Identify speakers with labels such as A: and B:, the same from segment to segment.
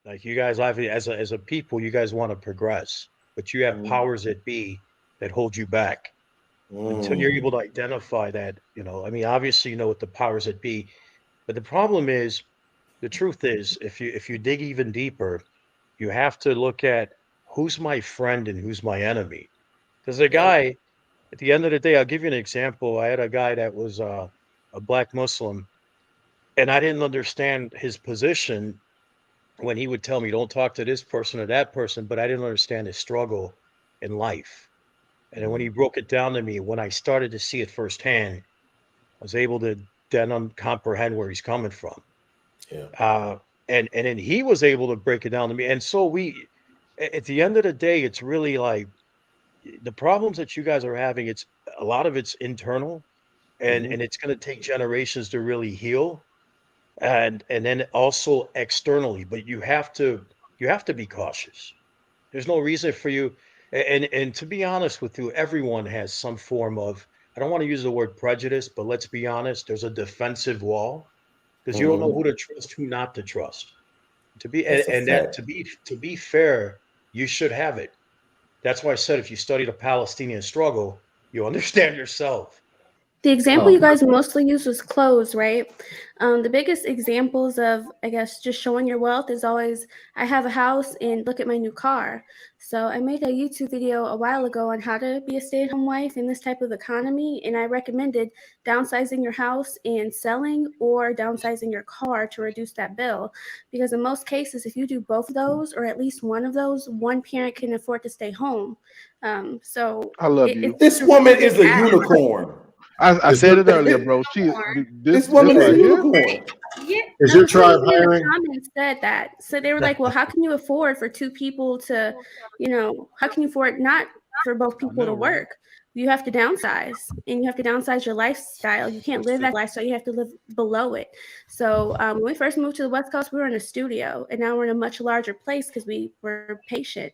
A: Like you guys, as a people, you guys want to progress, but you have
B: Mm,
A: powers that be that hold you back until you're
B: mm,
A: able to identify that. I mean, obviously, you know what the powers that be, but the problem is, the truth is, if you dig even deeper, you have to look at who's my friend and who's my enemy. Because a
B: yep.
A: guy, at the end of the day, I'll give you an example. I had a guy that was a black Muslim, and I didn't understand his position when he would tell me, don't talk to this person or that person, but I didn't understand his struggle in life. And then when he broke it down to me, when I started to see it firsthand, I was able to then comprehend where he's coming from.
B: Yeah.
A: Uh, and then he was able to break it down to me. And so at the end of the day, it's really like the problems that you guys are having, it's a lot of it's internal, and
B: Hmm.
A: and it's going to take generations to really heal, and then also externally, but you have to be cautious. There's no reason for you, and to be honest with you, everyone has some form of, I don't want to use the word prejudice, but let's be honest, there's a defensive wall because you don't know
B: Hmm.
A: who to trust, who not to trust. To be
B: That's a
A: and that
B: fact.
A: to be fair, you should have it. That's why I said if you study the Palestinian struggle, you understand yourself.
C: The example you
A: Um,
C: guys mostly use was clothes, right? The biggest examples of, I guess, just showing your wealth is always, I have a house and look at my new car. So I made a YouTube video a while ago on how to be a stay-at-home wife in this type of economy, and I recommended downsizing your house and selling, or downsizing your car to reduce that bill. Because in most cases, if you do both of those, or at least one of those, one parent can afford to stay home. So
D: I love you.
C: it's
B: This
C: a really
B: woman
C: big
B: is a
C: ask.
B: unicorn.
D: I
E: Is
D: said
E: your
D: it earlier, bro.
B: This
D: This
B: woman is a
D: right here.
B: unicorn.
C: Yeah,
E: is your
C: somebody
E: tribe
C: in the
E: hiring?
C: comments said that. So they were like, "Well, how can you afford for two people to, how can you afford not for both
D: I
C: people to
D: know, right?
C: work? You have to downsize, and you have to downsize your lifestyle. You can't live that lifestyle. You have to live below it." So when we first moved to the West Coast, we were in a studio, and now we're in a much larger place because we were patient.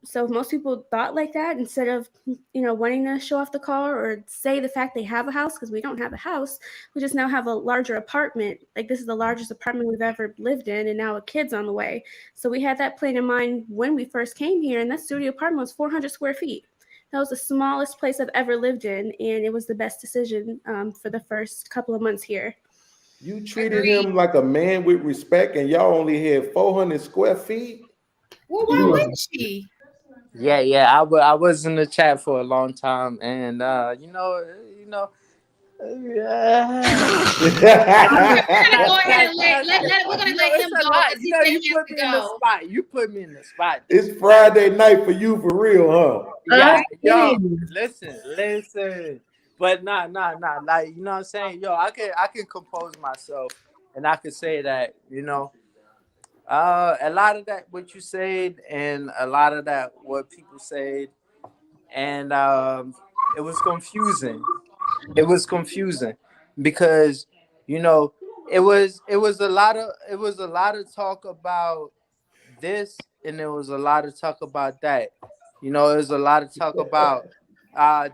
C: So if most people thought like that, instead of wanting to show off the car or say the fact they have a house, because we don't have a house, we just now have a larger apartment. Like, this is the largest apartment we've ever lived in, and now a kid's on the way. So we had that plan in mind when we first came here, and that studio apartment was 400 square feet. That was the smallest place I've ever lived in, and it was the best decision for the first couple of months here.
B: You treated
F: Agreed.
B: him like a man with respect, and y'all only had 400 square feet.
F: Well,
E: He
F: why
B: You,
F: wouldn't
E: wasn't.
F: she?
G: Yeah, yeah. I was in the chat for a long time, and yeah.
F: We're gonna go ahead and we're gonna let
G: It's
F: him
G: a
F: go
G: lot.
F: because he said
G: You
F: he has
G: put
F: to
G: me in the
F: go.
G: spot. You put me in the spot.
B: it's Friday night for you for real, huh?
G: Yeah, yo,
E: Hey,
G: listen. But nah. Like, you know what I'm saying? Yo, I can compose myself, and I can say that, a lot of that what you said, and a lot of that what people said, and it was confusing. It was confusing because, you know, it was a lot of talk about this, and there was a lot of talk about that. There's a lot of talk about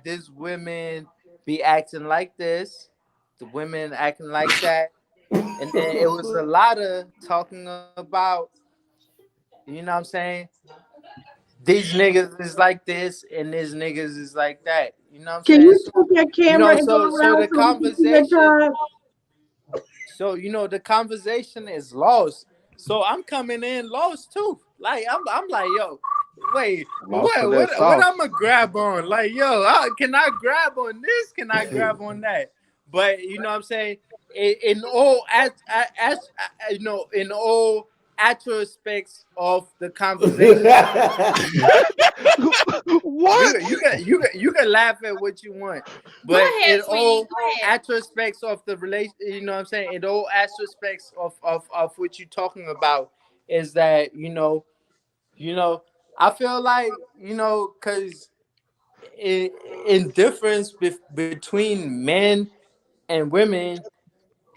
G: this women be acting like this, the women acting like that, and then it was a lot of talking about, you know what I'm saying? These niggas is like this, and these niggas is like that. You know what I'm
E: can
G: saying?
E: you
G: So,
E: take your camera and go
G: so
E: around
G: the
E: so we can see your
G: conversation,
E: tribe?
G: the conversation is lost. So I'm coming in lost too. Like, I'm like, yo, wait,
D: Lost for
G: what
D: that
G: what
D: sauce.
G: I'm gonna grab on? Like, yo, can I grab on this? Can I grab on that? But you know what I'm saying? In all as in all aspects of the conversation. You
D: What?
G: can- you can you can you can laugh at what you want,
F: Go
G: but
F: ahead,
G: in
F: sweetie.
G: all
F: Go ahead.
G: aspects of the relation, you know what I'm saying? In all aspects of what you're talking about is that, you know, I feel like, because in, in difference between men and women,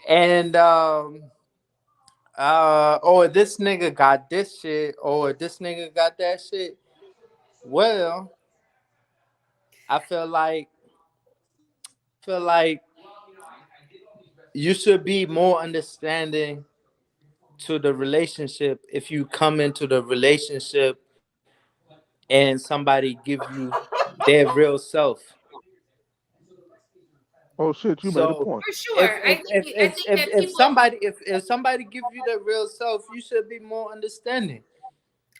G: and or this nigga got this shit, or this nigga got that shit. Well, I feel like you should be more understanding to the relationship if you come into the relationship and somebody give you their real self.
D: Oh shit, you made a
G: So
D: point.
F: For sure. I think that people.
G: if somebody give you their real self, you should be more understanding.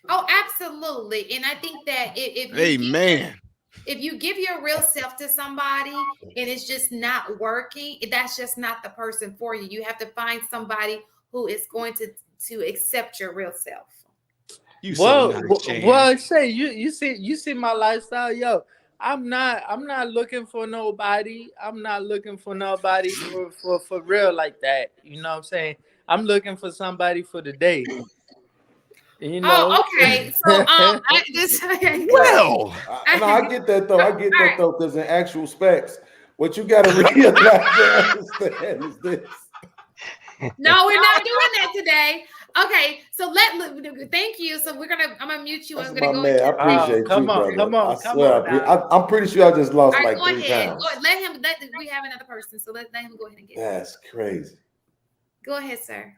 F: Oh, absolutely. And I think that if you give your real self to somebody and it's just not working, that's just not the person for you. You have to find somebody who is going to accept your real self.
E: You so nice,
G: Well, say you see my lifestyle, yo. I'm not looking for nobody. I'm not looking for nobody for real like that. You know what I'm saying? I'm looking for somebody for the day. You know.
F: Oh, okay. So I just
E: Well,
B: No, I get that though. I get that though, because in actual specs, what you got to realize and understand is this.
F: No, we're not doing that today. Okay, so thank you. So I'm gonna mute you.
B: That's
F: I'm
B: my
F: gonna go
B: man. I
F: into
B: appreciate
G: come
B: you,
G: on,
B: brother. I
G: come
B: swear,
G: on now.
B: I'm pretty sure I just lost
F: All right,
B: like
F: go
B: 3
F: ahead.
B: pounds.
F: We have another person, so let him go ahead and get it.
B: That's crazy.
F: Go ahead, sir.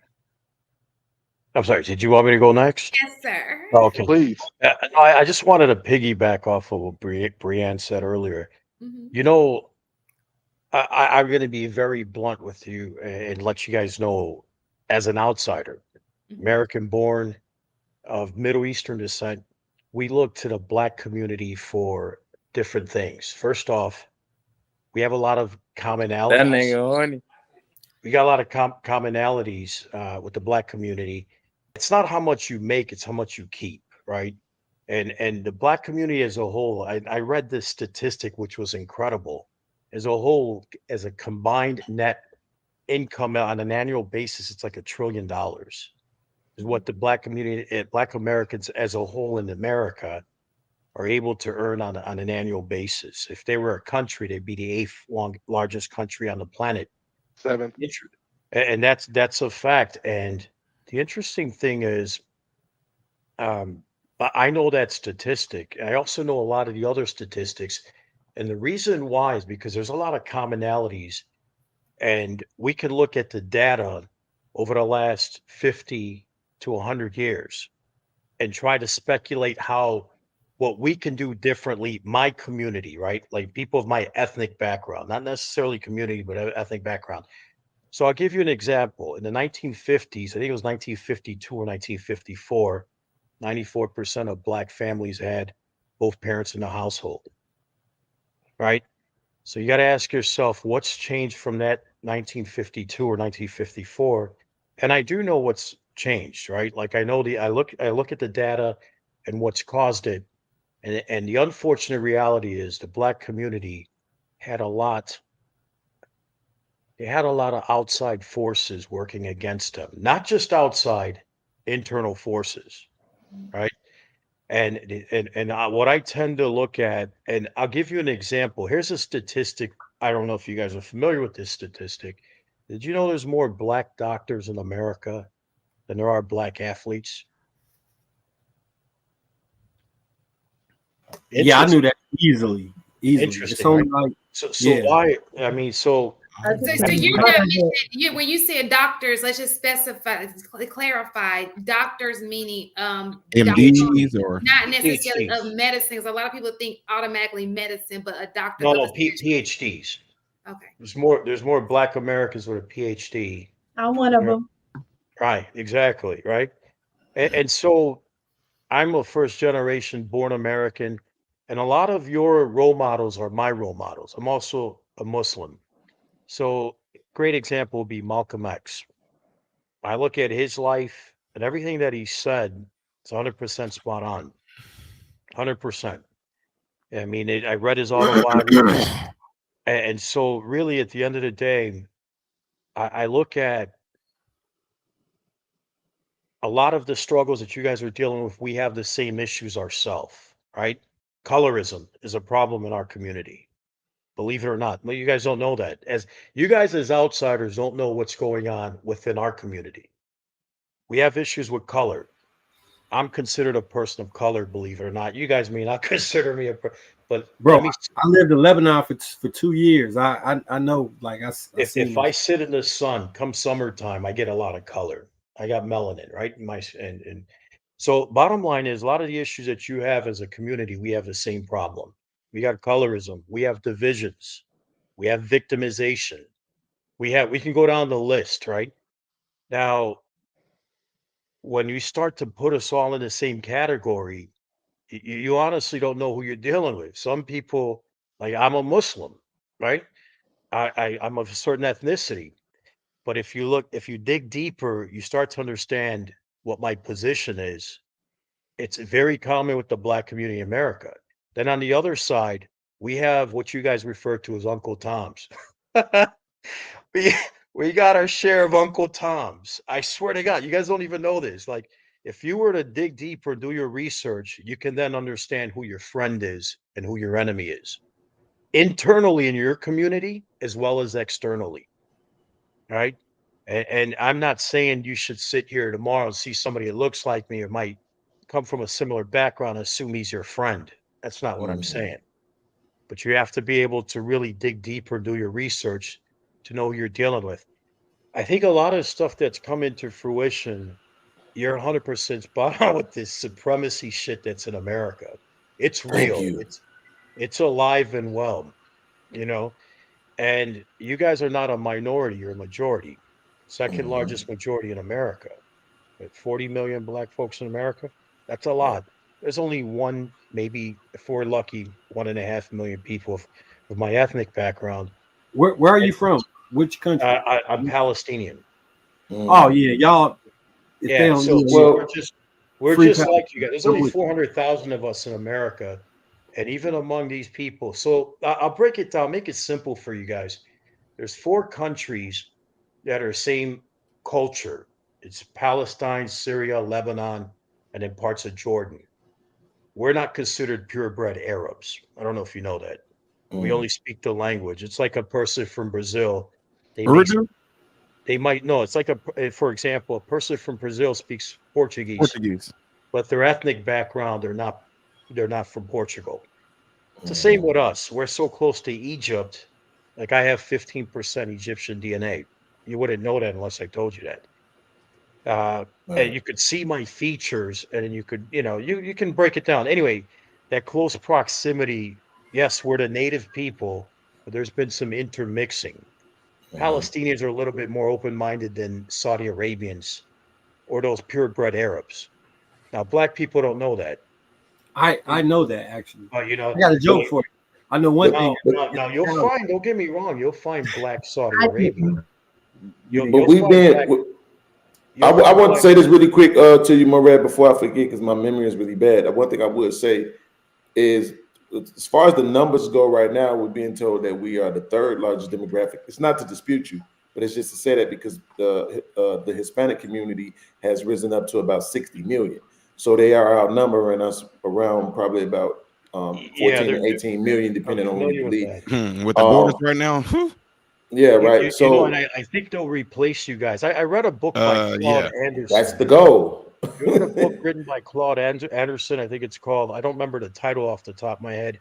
A: I'm sorry. Did you want me to go next?
F: Yes, sir.
A: Okay.
D: Please.
A: No, I just wanted to piggyback off of what Brienne said earlier.
F: Mhm.
A: You know, I'm going to be very blunt with you and let you guys know, as an outsider,
F: Mhm.
A: American born, of Middle Eastern descent, we look to the Black community for different things. First off, we have a lot of
G: That
A: commonalities.
G: nigga horny.
A: We got a lot of commonalities with the Black community. It's not how much you make, it's how much you keep, right? And the Black community as a whole, I read this statistic which was incredible. As a whole, as a combined net income on an annual basis, it's like $1 trillion is what the Black community, Black Americans as a whole in America are able to earn on an annual basis. If they were a country, they'd be the eighth largest country on the planet.
D: 7.
A: And that's a fact. And the interesting thing is, I know that statistic. I also know a lot of the other statistics. And the reason why is because there's a lot of commonalities. And we can look at the data over the last 50 to 100 years and try to speculate how what we can do differently, my community, right? Like people of my ethnic background, not necessarily community, but ethnic background. So I'll give you an example. In the 1950s, I think it was 1952 or 1954, 94% of Black families had both parents in the household, right? So you got to ask yourself, what's changed from that 1952 or 1954? And I do know what's changed, right? Like I look at the data and what's caused it. And the unfortunate reality is the Black community had a lot, they had a lot of outside forces working against them, not just outside, internal forces, right? And what I tend to look at, and I'll give you an example. Here's a statistic. I don't know if you guys are familiar with this statistic. Did you know there's more Black doctors in America than there are Black athletes?
H: Yeah, I knew
A: Interesting.
H: that easily. It's
A: Interesting,
H: only
A: right?
H: like
A: So
H: yeah.
A: why? I mean, so
F: So you're not when you say doctors, let's just clarify doctors meaning
E: MDs or
F: not necessarily
A: PhDs.
F: of medicine. 'Cause a lot of people think automatically medicine, but a doctor
A: No,
F: of
A: no,
F: a
A: PhDs.
F: okay.
A: There's more Black Americans with a PhD.
I: I'm one of them.
A: Right, exactly, right. And so I'm a first generation born American, and a lot of your role models are my role models. I'm also a Muslim. So, great example would be Malcolm X. I look at his life and everything that he said, it's 100% spot on. 100%. I mean, I read his autobiography. And so, really, at the end of the day, I look at a lot of the struggles that you guys are dealing with. We have the same issues ourselves, right? Colorism is a problem in our community. Believe it or not. Well, you guys don't know that. As you guys as outsiders don't know what's going on within our community. We have issues with color. I'm considered a person of color, believe it or not. You guys may not consider me but
H: Bro,
A: let me
H: I lived in Lebanon for 2 years. I know, like I
A: if
H: seen
A: I
H: this.
A: sit in the sun come summertime, I get a lot of color. I got melanin, right? And so bottom line is a lot of the issues that you have as a community, we have the same problem. We got colorism, we have divisions, we have victimization. We can go down the list, right? Now, when you start to put us all in the same category, you honestly don't know who you're dealing with. Some people, like I'm a Muslim, right? I'm of a certain ethnicity. But if you dig deeper, you start to understand what my position is. It's very common with the Black community in America. Then on the other side, we have what you guys refer to as Uncle Toms. we we got our share of Uncle Toms. I swear to God, you guys don't even know this. Like, if you were to dig deeper, do your research, you can then understand who your friend is and who your enemy is, internally in your community as well as externally. Right? And I'm not saying you should sit here tomorrow and see somebody that looks like me or might come from a similar background, assume he's your friend. That's not what I'm saying. But you have to be able to really dig deeper, do your research to know who you're dealing with. I think a lot of stuff that's come into fruition, you're 100% spot on with this supremacy shit that's in America. It's
B: Thank
A: real.
B: you.
A: It's alive and well, you know. And you guys are not a minority, you're a majority. Second largest majority in America. With 40 million black folks in America, that's a lot. There's only one, maybe if we're lucky, 1.5 million people of my ethnic background.
H: Where are you
A: And,
H: from? Which country?
A: I'm Palestinian.
H: Oh yeah, y'all. If they
A: Yeah,
H: don't,
A: so we're
H: free
A: just
H: Palestine.
A: like you guys. There's only 400,000 of us in America, and even among these people. So I'll break it down, make it simple for you guys. There's 4 countries that are same culture. It's Palestine, Syria, Lebanon, and then parts of Jordan. We're not considered purebred Arabs. I don't know if you know that. We only speak the language. It's like a person from Brazil. They may
E: Urdu?
A: they might know. It's like for example, a person from Brazil speaks Portuguese,
E: Portuguese.
A: but their ethnic background, they're not from Portugal. It's the same with us. We're so close to Egypt. Like I have 15% Egyptian DNA. You wouldn't know that unless I told you that. And you could see my features, and then you could, you can break it down. Anyway, that close proximity. Yes, we're the native people, but there's been some intermixing. Palestinians are a little bit more open-minded than Saudi Arabians or those purebred Arabs. Now, black people don't know that.
H: I know that actually.
A: But
H: I got a joke for you. I know one thing.
A: now you'll find. Don't get me wrong. You'll find black Saudi
H: I
A: Arabian.
H: didn't.
B: But we've been. I want to say this really quick to you, Morad, before I forget, because my memory is really bad. One thing I would say is, as far as the numbers go right now, we're being told that we are the third largest demographic. It's not to dispute you, but it's just to say that because the Hispanic community has risen up to about 60 million. So they are outnumbering us around probably about 14 to 18 million, depending on who you believe.
E: With the borders right now.
B: Yeah, right. So
A: and I think they'll replace you guys. I read a book by Claude Anderson.
B: That's the goal.
A: You read a book written by Claude Anderson. I think it's called. I don't remember the title off the top of my head.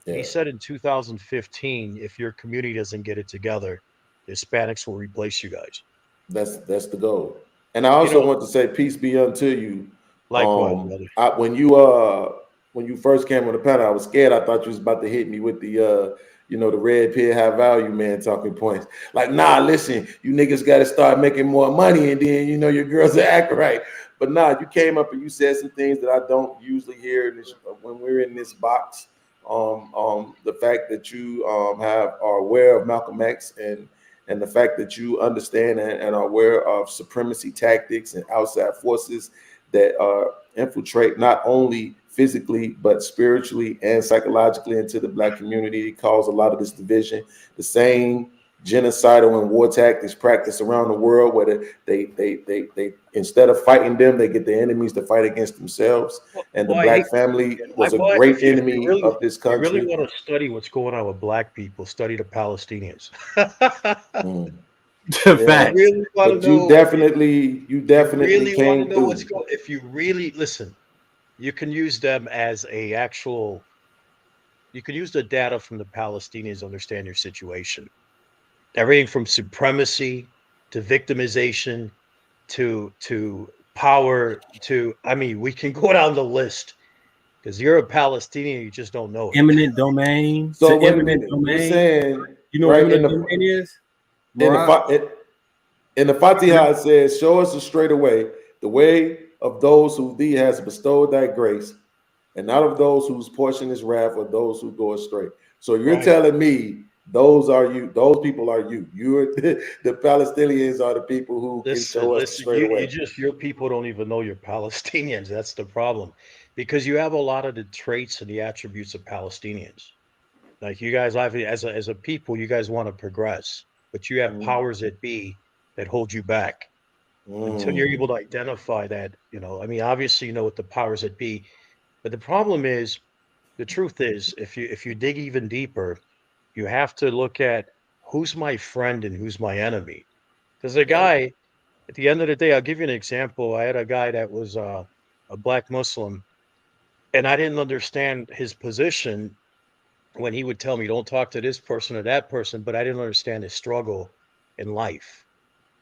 B: Yeah.
A: He said in 2015, if your community doesn't get it together, the Hispanics will replace you guys.
B: That's the goal. And I also want to say peace be unto you.
A: Likewise, brother.
B: When you first came on the panel, I was scared. I thought you was about to hit me with the the red pill high value man talking points. Like, nah, listen, you niggas got to start making more money, and then your girls are acting right. But nah, you came up and you said some things that I don't usually hear when we're in this box. The fact that you are aware of Malcolm X and the fact that you understand and are aware of supremacy tactics and outside forces that infiltrate not only physically but spiritually and psychologically into the Black community, cause a lot of this division. The same genocidal and war tactics practiced around the world, where they instead of fighting them, they get the enemies to fight against themselves. And the Black family was a great enemy of this country.
A: If you really want to study what's going on with Black people, study the Palestinians.
B: Yeah. But you definitely came through.
A: If you really listen, you can use them as you can use the data from the Palestinians to understand your situation. Everything from supremacy to victimization to power to. I mean, we can go down the list because you're a Palestinian, you just don't know it.
H: Eminent domain.
B: So wait a
H: Eminent
B: minute, you're
H: domain.
B: saying
H: You know what
B: right
H: eminent domain is?
B: in the Fatiha it says, "Show us a straight away, the way of those who thee has bestowed thy grace, and not of those whose portion is wrath or those who go astray." So you're telling me those are you, those people are you. You're the Palestinians are the people who can show us straight away.
A: Your people don't even know you're Palestinians. That's the problem, because you have a lot of the traits and the attributes of Palestinians. Like you guys, as a people, you guys want to progress, but you have powers that be that hold you back. Until you're able to identify that, I mean, obviously, you know what the powers that be, but the problem is, the truth is, if you dig even deeper, you have to look at who's my friend and who's my enemy. Because the guy, at the end of the day, I'll give you an example. I had a guy that was a black Muslim, and I didn't understand his position when he would tell me, don't talk to this person or that person, but I didn't understand his struggle in life.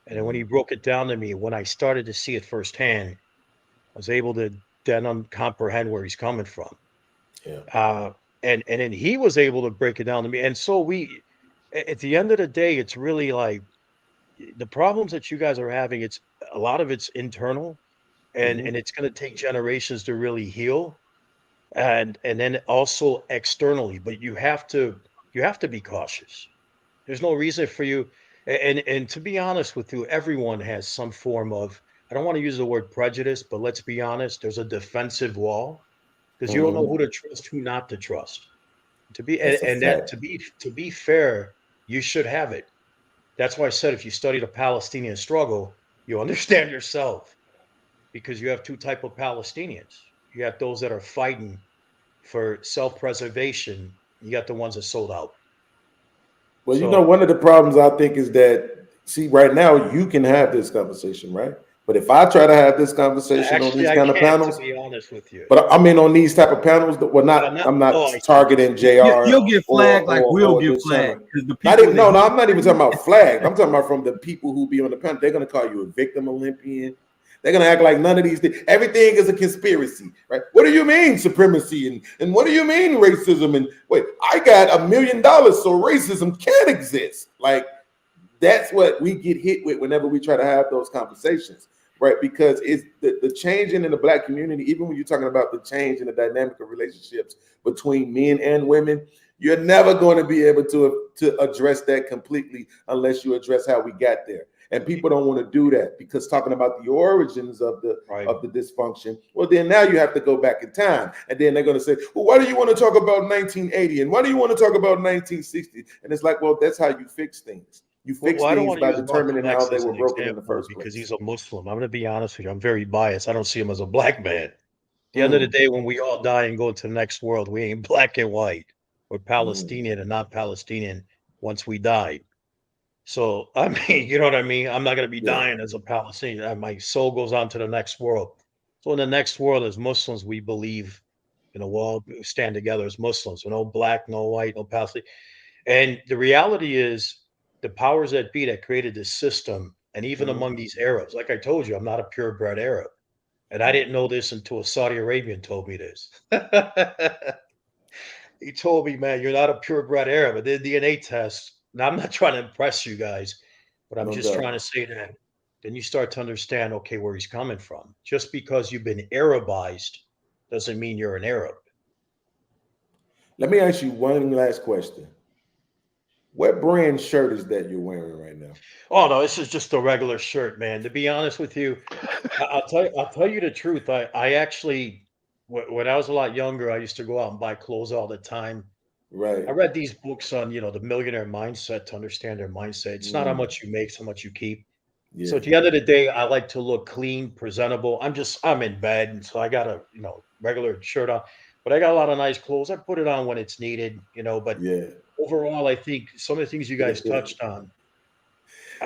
A: And then when he broke it down to me, when I started to see it firsthand, I was able to then comprehend where he's coming from.
B: Yeah.
A: And then he was able to break it down to me. And so at the end of the day, it's really like the problems that you guys are having, it's a lot of it's internal, and it's going to take generations to really heal, and then also externally. But you have to be cautious. There's no reason for you, and to be honest with you, everyone has some form of, I don't want to use the word prejudice, but let's be honest, there's a defensive wall, because you don't know who to trust, who not to trust. To be fair, you should have it. That's why I said, if you study the Palestinian struggle, you understand yourself, because you have two type of Palestinians. You have those that are fighting for self-preservation. You got the ones that sold out.
B: Well, one of the problems I think is that, see, right now you can have this conversation, right? But if I try to have this conversation on these kind of panels,
A: to be honest with you,
B: but I mean on these type of panels, I'm not targeting JR.
H: You'll get flagged like we'll get flagged.
B: I'm not even talking about flagged. I'm talking about from the people who be on the panel. They're gonna call you a victim Olympian. They're gonna act like none of these things. Everything is a conspiracy, right? What do you mean supremacy and what do you mean racism? And wait, I got $1 million, so racism can't exist. Like that's what we get hit with whenever we try to have those conversations, right? Because it's the changing in the black community. Even when you're talking about the change in the dynamic of relationships between men and women, you're never going to be able to address that completely unless you address how we got there. And people don't want to do that, because talking about the origins of the dysfunction, well, then now you have to go back in time. And then they're going to say, well, why do you want to talk about 1980? And why do you want to talk about 1960? And it's like, well, that's how you fix things. You fix things by determining how they were broken in the first place.
A: Because he's a Muslim. I'm going to be honest with you. I'm very biased. I don't see him as a black man. At the end of the day, when we all die and go to the next world, we ain't black and white. We're Palestinian and not Palestinian once we die. So, I mean, you know what I mean? I'm not going to be dying as a Palestinian. My soul goes on to the next world. So in the next world, as Muslims, we believe, we'll all stand together as Muslims. No black, no white, no Palestinian. And the reality is, the powers that be that created this system, and even among these Arabs, like I told you, I'm not a purebred Arab. And I didn't know this until a Saudi Arabian told me this. He told me, man, you're not a purebred Arab. I did a DNA test. Now, I'm not trying to impress you guys, but I'm just trying to say that then you start to understand, okay, where he's coming from. Just because you've been Arabized doesn't mean you're an Arab.
B: Let me ask you one last question. What brand shirt is that you're wearing right now?
A: Oh no, this is just a regular shirt, man. To be honest with you, I'll tell you the truth. I actually, when I was a lot younger, I used to go out and buy clothes all the time.
B: Right.
A: I read these books on, the millionaire mindset to understand their mindset. It's not how much you make, it's how much you keep. Yeah. So at the end of the day, I like to look clean, presentable. I'm in bed, and so I got a regular shirt on, but I got a lot of nice clothes. I put it on when it's needed, but overall, I think some of the things you guys touched on.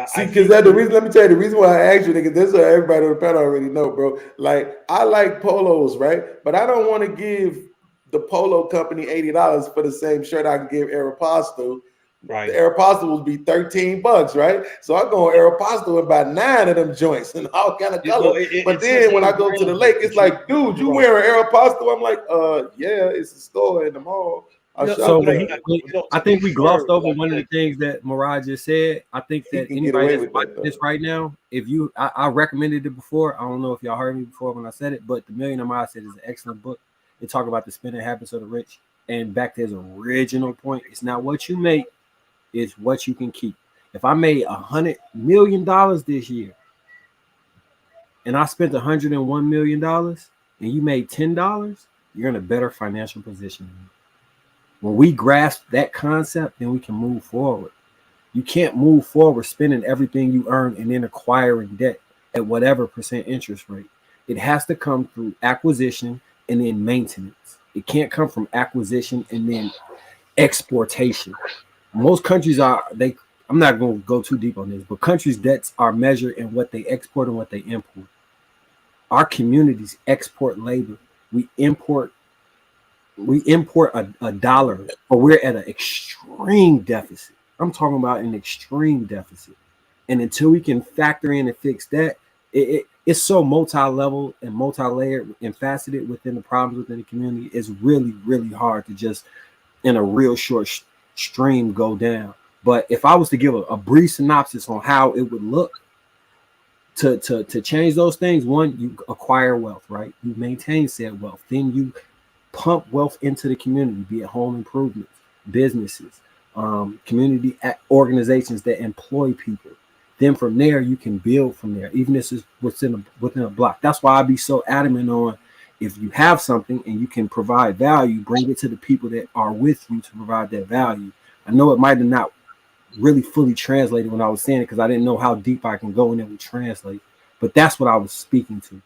B: See, because that's the reason. Let me tell you the reason why I asked you, because this is what everybody on the panel already know, bro. Like, I like polos, right? But I don't want to give the polo company $80 for the same shirt I can give Aeropostale
A: Right.
B: The Aeropostale would be $13, right? So I go on Aeropostale and buy 9 of them joints and all kind of colors. But then when I go to the lake, it's like, dude, you wearing Aeropostale? I'm like, yeah, it's a store in the mall.
H: So I think we glossed over one of the things that Mirage just said. I think that anybody that's watching this right now, I recommended it before. I don't know if y'all heard me before when I said it, but The Millionaire Mindset is an excellent book. They talk about the spending habits of the rich. And back to his original point, it's not what you make, it's what you can keep. If I made $100 million this year and I spent $101 million and you made $10, you're in a better financial position. When we grasp that concept, then we can move forward. You can't move forward spending everything you earn and then acquiring debt at whatever percent interest rate. It has to come through acquisition and then maintenance. It can't come from acquisition and then exportation. Most countries I'm not going to go too deep on this, but countries' debts are measured in what they export and what they import. Our communities export labor. We import a dollar, but we're at an extreme deficit. I'm talking about an extreme deficit. And until we can factor in and fix that, it's so multi-level and multi-layered and faceted within the problems within the community. It's really, really hard to just in a real short stream go down. But if I was to give a brief synopsis on how it would look to change those things, one, you acquire wealth, right? You maintain said wealth. Then you pump wealth into the community, be it home improvements, businesses, community organizations that employ people. Then from there, you can build from there, even if it's within a block. That's why I be so adamant on, if you have something and you can provide value, bring it to the people that are with you to provide that value. I know it might have not really fully translated when I was saying it because I didn't know how deep I can go and it would translate, but that's what I was speaking to.